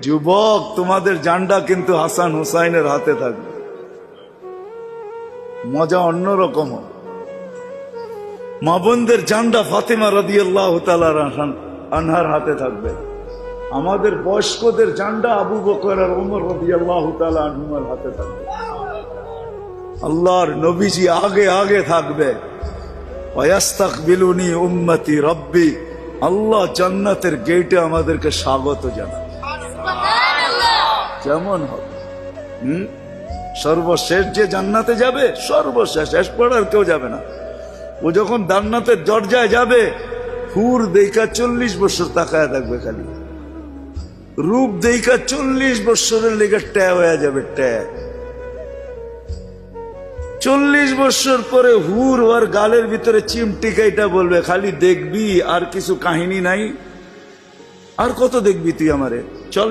যুবক, তোমাদের জান্ডা কিন্তু হাসান হুসাইনের হাতে থাকবে। মজা অন্যরকম হবে। মা বোনদের জান্ডা ফাতেমা রাদিয়াল্লাহু তাআলা আনহার হাতে থাকবে। আমাদের বয়স্কদের জান্ডা আবু বকর আর ওমর রাদিয়াল্লাহু তাআলা আনহুমার হাতে থাকবে। আল্লাহর নবীজি আগে আগে থাকবে। ওয়াস্তাকবিলুনি উম্মতি রব্বি, আল্লাহ জান্নাতের গেটে আমাদেরকে স্বাগত জানাবে। কেমন হবে? সর্বশেষ যে জান্নাতে যাবে, সর্বশেষ, শেষ পড়ার কেউ যাবে না। ও যখন জান্নাতের দরজায় যাবে, হুর দেখা 40 বছর তাকায় থাকবে, খালি রূপ দেখা 40 বছরের লেগে ট্যা হয়ে যাবে। ট্যা 40 বছর পরে হুর ওর গালের ভিতরে চিমটিকাইটা বলবে, খালি দেখবি, আর কিছু কাহিনী নাই, আর কত দেখবি তুই আমারে, চল।